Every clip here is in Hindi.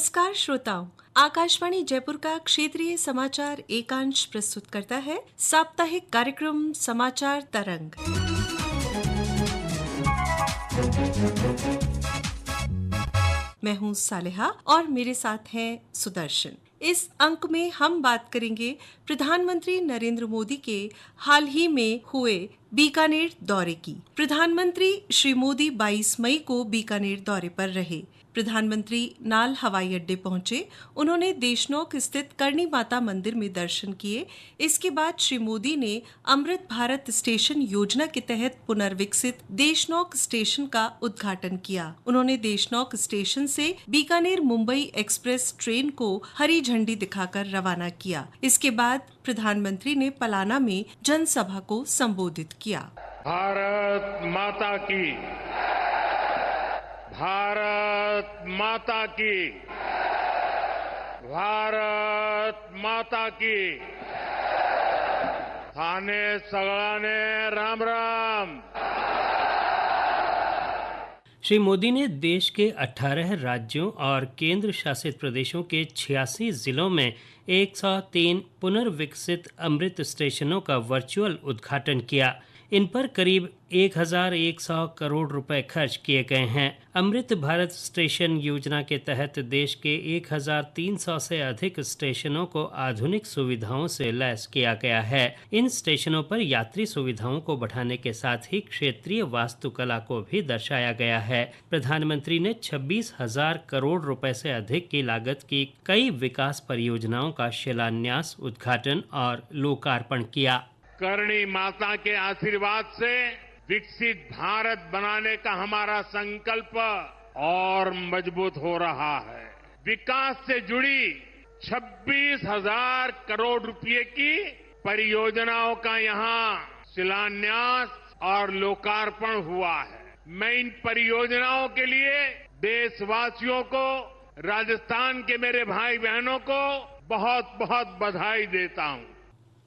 नमस्कार श्रोताओं, आकाशवाणी जयपुर का क्षेत्रीय समाचार एकांश प्रस्तुत करता है साप्ताहिक कार्यक्रम समाचार तरंग। मैं हूं सालेहा और मेरे साथ हैं सुदर्शन। इस अंक में हम बात करेंगे प्रधानमंत्री नरेंद्र मोदी के हाल ही में हुए बीकानेर दौरे की। प्रधानमंत्री श्री मोदी 22 मई को बीकानेर दौरे पर रहे। प्रधानमंत्री नाल हवाई अड्डे पहुंचे। उन्होंने देशनोक स्थित करणी माता मंदिर में दर्शन किए। इसके बाद श्री मोदी ने अमृत भारत स्टेशन योजना के तहत पुनर्विकसित देशनोक स्टेशन का उद्घाटन किया। उन्होंने देशनोक स्टेशन से बीकानेर मुंबई एक्सप्रेस ट्रेन को हरी झंडी दिखाकर रवाना किया। इसके बाद प्रधानमंत्री ने पलाना में जनसभा को संबोधित किया। भारत माता की, भारत माता की, भारत माता की। थाने सगळाने राम राम। श्री मोदी ने देश के 18 राज्यों और केंद्र शासित प्रदेशों के 86 जिलों में 103 पुनर्विकसित अमृत स्टेशनों का वर्चुअल उद्घाटन किया। इन पर करीब 1100 करोड़ रुपए खर्च किए गए हैं। अमृत भारत स्टेशन योजना के तहत देश के 1300 से अधिक स्टेशनों को आधुनिक सुविधाओं से लैस किया गया है। इन स्टेशनों पर यात्री सुविधाओं को बढ़ाने के साथ ही क्षेत्रीय वास्तुकला को भी दर्शाया गया है। प्रधानमंत्री ने 26,000 करोड़ रुपए से अधिक की लागत की कई विकास परियोजनाओं का शिलान्यास, उद्घाटन और लोकार्पण किया। करणी माता के आशीर्वाद से विकसित भारत बनाने का हमारा संकल्प और मजबूत हो रहा है। विकास से जुड़ी 26,000 करोड़ रुपए की परियोजनाओं का यहां शिलान्यास और लोकार्पण हुआ है। मैं इन परियोजनाओं के लिए देशवासियों को, राजस्थान के मेरे भाई बहनों को बहुत बहुत बधाई देता हूं।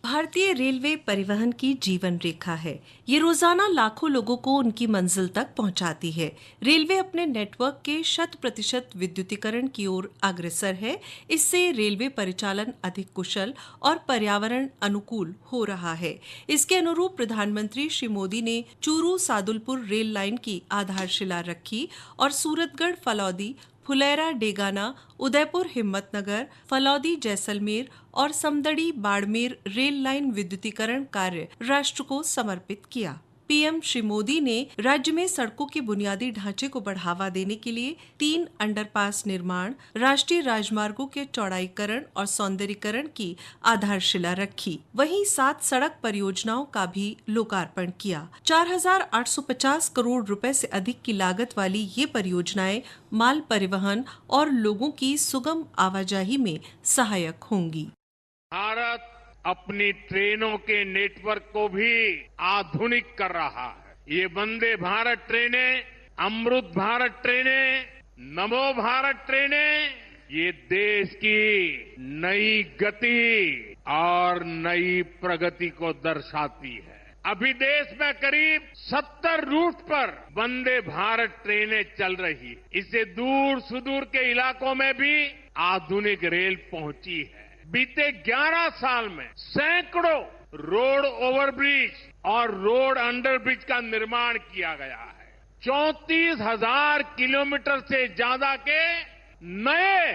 भारतीय रेलवे परिवहन की जीवन रेखा है। ये रोजाना लाखों लोगों को उनकी मंजिल तक पहुंचाती है। रेलवे अपने नेटवर्क के 100% विद्युतीकरण की ओर अग्रसर है। इससे रेलवे परिचालन अधिक कुशल और पर्यावरण अनुकूल हो रहा है। इसके अनुरूप प्रधानमंत्री श्री मोदी ने चूरू सादुलपुर रेल लाइन की आधारशिला रखी और सूरतगढ़ फलौदी, फुलेरा डेगाना, उदयपुर हिम्मतनगर, फलौदी जैसलमेर और समदड़ी बाड़मेर रेल लाइन विद्युतीकरण कार्य राष्ट्र को समर्पित किया। पीएम श्री मोदी ने राज्य में सड़कों के बुनियादी ढांचे को बढ़ावा देने के लिए 3 अंडरपास निर्माण, राष्ट्रीय राजमार्गों के चौड़ाईकरण और सौंदर्यीकरण की आधारशिला रखी। वहीं 7 सड़क परियोजनाओं का भी लोकार्पण किया। 4,850 करोड़ रुपए से अधिक की लागत वाली ये परियोजनाएं माल परिवहन और लोगों की सुगम आवाजाही में सहायक होंगी। भारत अपनी ट्रेनों के नेटवर्क को भी आधुनिक कर रहा है। ये वंदे भारत ट्रेनें, अमृत भारत ट्रेनें, नमो भारत ट्रेनें, ये देश की नई गति और नई प्रगति को दर्शाती है। अभी देश में करीब 70 रूट पर वंदे भारत ट्रेनें चल रही। इससे दूर सुदूर के इलाकों में भी आधुनिक रेल पहुंची है। बीते 11 साल में सैकड़ों रोड ओवरब्रिज और रोड अंडरब्रिज का निर्माण किया गया है। 34,000 किलोमीटर से ज्यादा के नए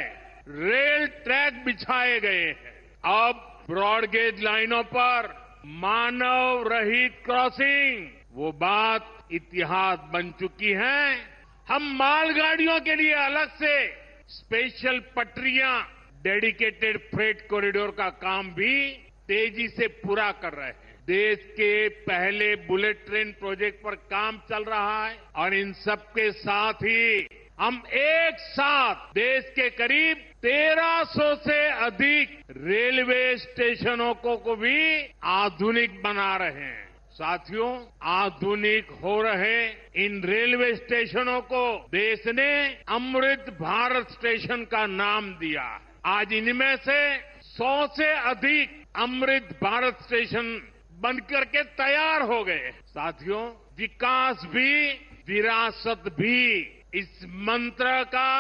रेल ट्रैक बिछाए गए हैं। अब ब्रॉडगेज लाइनों पर मानव रहित क्रॉसिंग वो बात इतिहास बन चुकी है। हम मालगाड़ियों के लिए अलग से स्पेशल पटरियां, डेडिकेटेड फ्रेट कॉरिडोर का काम भी तेजी से पूरा कर रहे हैं। देश के पहले बुलेट ट्रेन प्रोजेक्ट पर काम चल रहा है और इन सब के साथ ही हम एक साथ देश के करीब 1300 से अधिक रेलवे स्टेशनों को भी आधुनिक बना रहे हैं। साथियों, आधुनिक हो रहे इन रेलवे स्टेशनों को देश ने अमृत भारत स्टेशन का नाम दिया है। आज इनमें से 100 से अधिक अमृत भारत स्टेशन बनकर के तैयार हो गए। साथियों, विकास भी विरासत भी, इस मंत्र का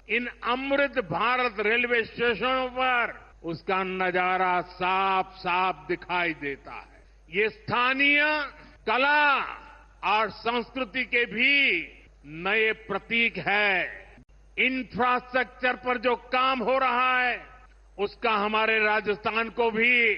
इन अमृत भारत रेलवे स्टेशनों पर उसका नजारा साफ साफ दिखाई देता है। ये स्थानीय कला और संस्कृति के भी नए प्रतीक है। इंफ्रास्ट्रक्चर पर जो काम हो रहा है उसका हमारे राजस्थान को भी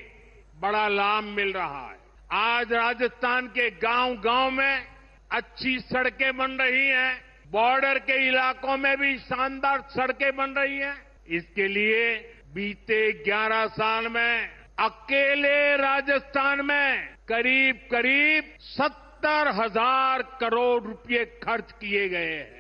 बड़ा लाभ मिल रहा है। आज राजस्थान के गांव-गांव में अच्छी सड़कें बन रही हैं, बॉर्डर के इलाकों में भी शानदार सड़कें बन रही हैं। इसके लिए बीते 11 साल में अकेले राजस्थान में करीब करीब 70,000 करोड़ रुपए खर्च किए गए हैं।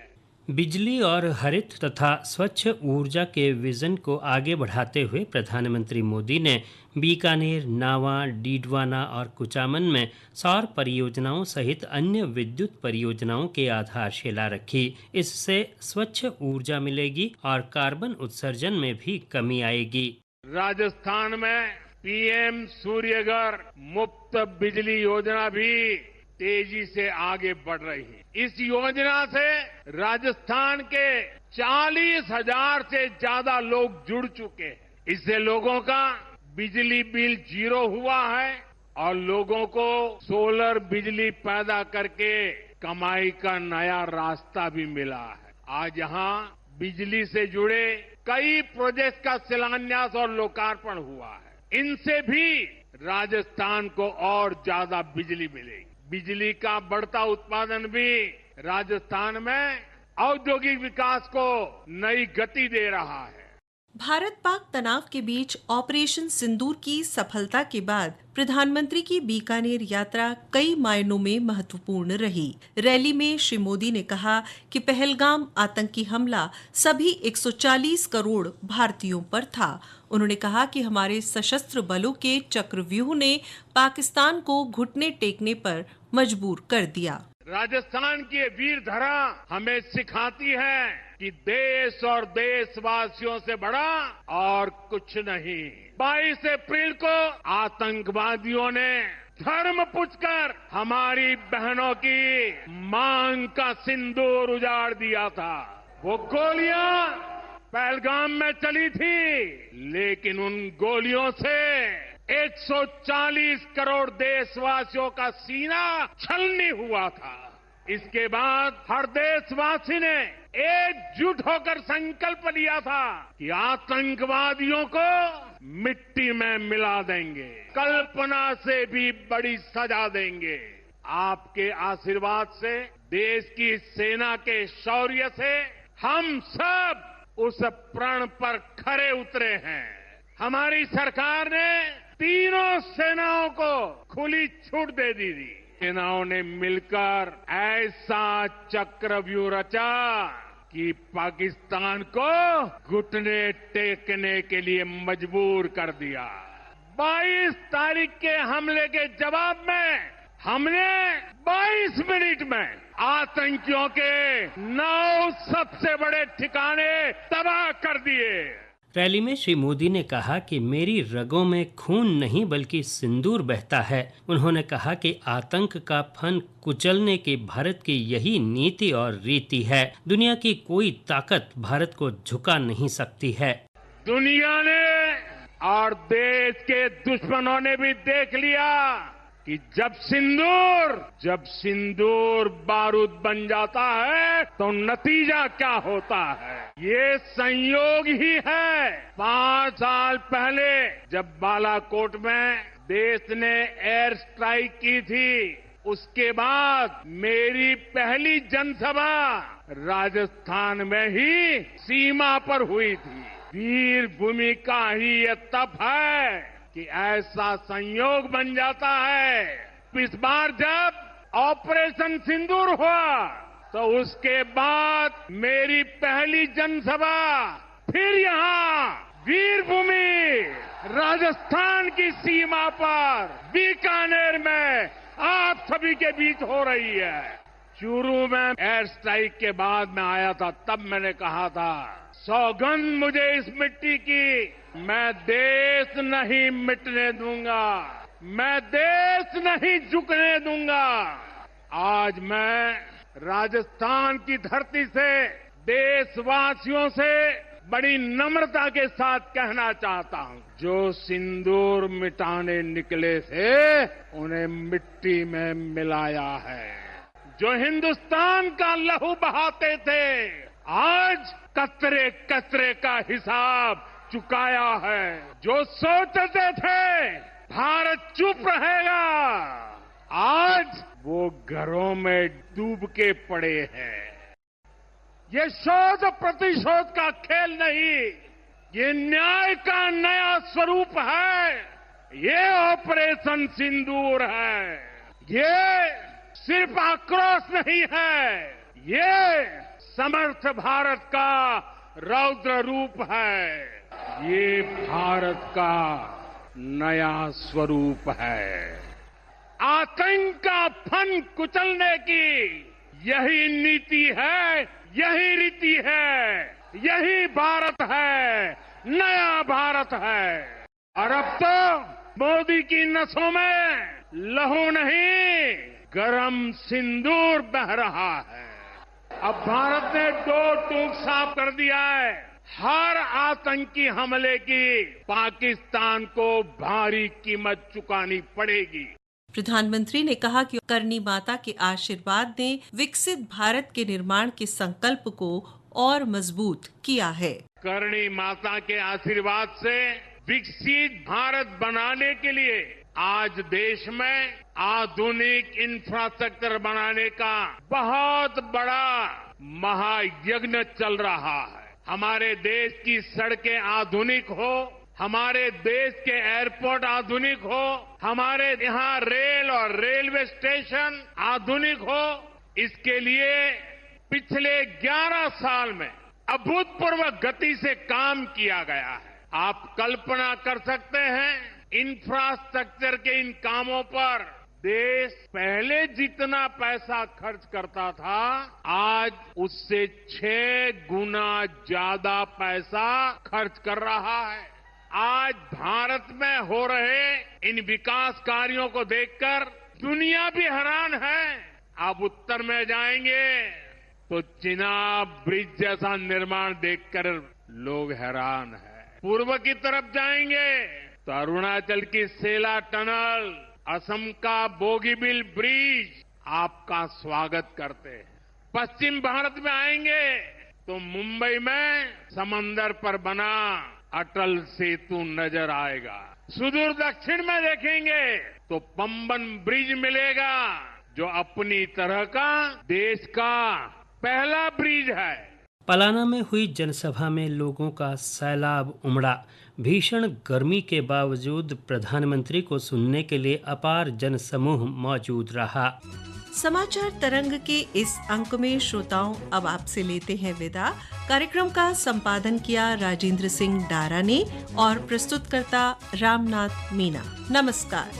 बिजली और हरित तथा स्वच्छ ऊर्जा के विजन को आगे बढ़ाते हुए प्रधानमंत्री मोदी ने बीकानेर, नावा, डीडवाना और कुचामन में सौर परियोजनाओं सहित अन्य विद्युत परियोजनाओं की आधारशिला रखी। इससे स्वच्छ ऊर्जा मिलेगी और कार्बन उत्सर्जन में भी कमी आएगी। राजस्थान में पीएम सूर्यघर मुफ्त बिजली योजना भी तेजी से आगे बढ़ रही है। इस योजना से राजस्थान के 40,000 से ज्यादा लोग जुड़ चुके हैं। इससे लोगों का बिजली बिल 0 हुआ है और लोगों को सोलर बिजली पैदा करके कमाई का नया रास्ता भी मिला है। आज यहाँ बिजली से जुड़े कई प्रोजेक्ट का शिलान्यास और लोकार्पण हुआ है। इनसे भी राजस्थान को और ज्यादा बिजली मिलेगी। बिजली का बढ़ता उत्पादन भी राजस्थान में औद्योगिक विकास को नई गति दे रहा है। भारत पाक तनाव के बीच ऑपरेशन सिंदूर की सफलता के बाद प्रधानमंत्री की बीकानेर यात्रा कई मायनों में महत्वपूर्ण रही। रैली में श्री मोदी ने कहा कि पहलगाम आतंकी हमला सभी 140 करोड़ भारतीयों पर था। उन्होंने कहा कि हमारे सशस्त्र बलों के चक्रव्यूह ने पाकिस्तान को घुटने टेकने पर मजबूर कर दिया। राजस्थान की वीर धरा हमें सिखाती है कि देश और देशवासियों से बड़ा और कुछ नहीं। 22 अप्रैल को आतंकवादियों ने धर्म पूछकर हमारी बहनों की मांग का सिंदूर उजाड़ दिया था। वो गोलियां पहलगाम में चली थी, लेकिन उन गोलियों से 140 करोड़ देशवासियों का सीना छलनी हुआ था। इसके बाद हर देशवासी ने एकजुट होकर संकल्प लिया था कि आतंकवादियों को मिट्टी में मिला देंगे, कल्पना से भी बड़ी सजा देंगे। आपके आशीर्वाद से, देश की सेना के शौर्य से हम सब उस प्रण पर खरे उतरे हैं। हमारी सरकार ने तीनों सेनाओं को खुली छूट दे दी थी। सेनाओं ने मिलकर ऐसा चक्रव्यूह रचा कि पाकिस्तान को घुटने टेकने के लिए मजबूर कर दिया। 22 तारीख के हमले के जवाब में हमने 22 मिनट में आतंकियों के 9 सबसे बड़े ठिकाने तबाह कर दिए। रैली में श्री मोदी ने कहा कि मेरी रगों में खून नहीं बल्कि सिंदूर बहता है। उन्होंने कहा कि आतंक का फन कुचलने की भारत की यही नीति और रीति है। दुनिया की कोई ताकत भारत को झुका नहीं सकती है। दुनिया ने और देश के दुश्मनों ने भी देख लिया कि जब सिंदूर बारूद बन जाता है तो नतीजा क्या होता है। ये संयोग ही है। 5 साल पहले जब बालाकोट में देश ने एयर स्ट्राइक की थी, उसके बाद मेरी पहली जनसभा राजस्थान में ही सीमा पर हुई थी। वीर भूमि का ही ये तप है कि ऐसा संयोग बन जाता है। इस बार जब ऑपरेशन सिंदूर हुआ तो उसके बाद मेरी पहली जनसभा फिर यहाँ वीर भूमि राजस्थान की सीमा पर बीकानेर में आप सभी के बीच हो रही है। चूरू में एयर स्ट्राइक के बाद मैं आया था, तब मैंने कहा था, सौगंध मुझे इस मिट्टी की, मैं देश नहीं मिटने दूंगा, मैं देश नहीं झुकने दूंगा। आज मैं राजस्थान की धरती से देशवासियों से बड़ी नम्रता के साथ कहना चाहता हूं, जो सिंदूर मिटाने निकले थे उन्हें मिट्टी में मिलाया है। जो हिंदुस्तान का लहू बहाते थे आज कतरे कतरे का हिसाब चुकाया है। जो सोचते थे भारत चुप रहेगा आज वो घरों में डूब के पड़े हैं। ये शोध प्रतिशोध का खेल नहीं, ये न्याय का नया स्वरूप है। ये ऑपरेशन सिंदूर है। ये सिर्फ आक्रोश नहीं है, ये समर्थ भारत का रौद्र रूप है। ये भारत का नया स्वरूप है। आतंक का फन कुचलने की यही नीति है, यही रीति है, यही भारत है, नया भारत है। और अब तो मोदी की नसों में लहू नहीं, गरम सिंदूर बह रहा है। अब भारत ने दो टूक साफ कर दिया है। हर आतंकी हमले की पाकिस्तान को भारी कीमत चुकानी पड़ेगी। प्रधानमंत्री ने कहा कि करनी माता के आशीर्वाद ने विकसित भारत के निर्माण के संकल्प को और मजबूत किया है। करनी माता के आशीर्वाद से विकसित भारत बनाने के लिए आज देश में आधुनिक इंफ्रास्ट्रक्चर बनाने का बहुत बड़ा महायज्ञ चल रहा है। हमारे देश की सड़कें आधुनिक हो, हमारे देश के एयरपोर्ट आधुनिक हो, हमारे यहाँ रेल और रेलवे स्टेशन आधुनिक हो, इसके लिए पिछले 11 साल में अभूतपूर्व गति से काम किया गया है। आप कल्पना कर सकते हैं, इंफ्रास्ट्रक्चर के इन कामों पर देश पहले जितना पैसा खर्च करता था, आज उससे 6 गुना ज्यादा पैसा खर्च कर रहा है। आज भारत में हो रहे इन विकास कार्यों को देखकर दुनिया भी हैरान है। आप उत्तर में जाएंगे तो चिनाब ब्रिज जैसा निर्माण देखकर लोग हैरान हैं। पूर्व की तरफ जाएंगे तो अरुणाचल की सेला टनल, असम का बोगीबिल ब्रिज आपका स्वागत करते हैं। पश्चिम भारत में आएंगे तो मुंबई में समंदर पर बना अटल सेतु नजर आएगा। सुदूर दक्षिण में देखेंगे तो पंबन ब्रिज मिलेगा, जो अपनी तरह का देश का पहला ब्रिज है। पलाना में हुई जनसभा में लोगों का सैलाब उमड़ा। भीषण गर्मी के बावजूद प्रधानमंत्री को सुनने के लिए अपार जनसमूह मौजूद रहा। समाचार तरंग के इस अंक में श्रोताओं अब आपसे लेते हैं विदा। कार्यक्रम का संपादन किया राजेंद्र सिंह डारा ने और प्रस्तुतकर्ता रामनाथ मीना। नमस्कार।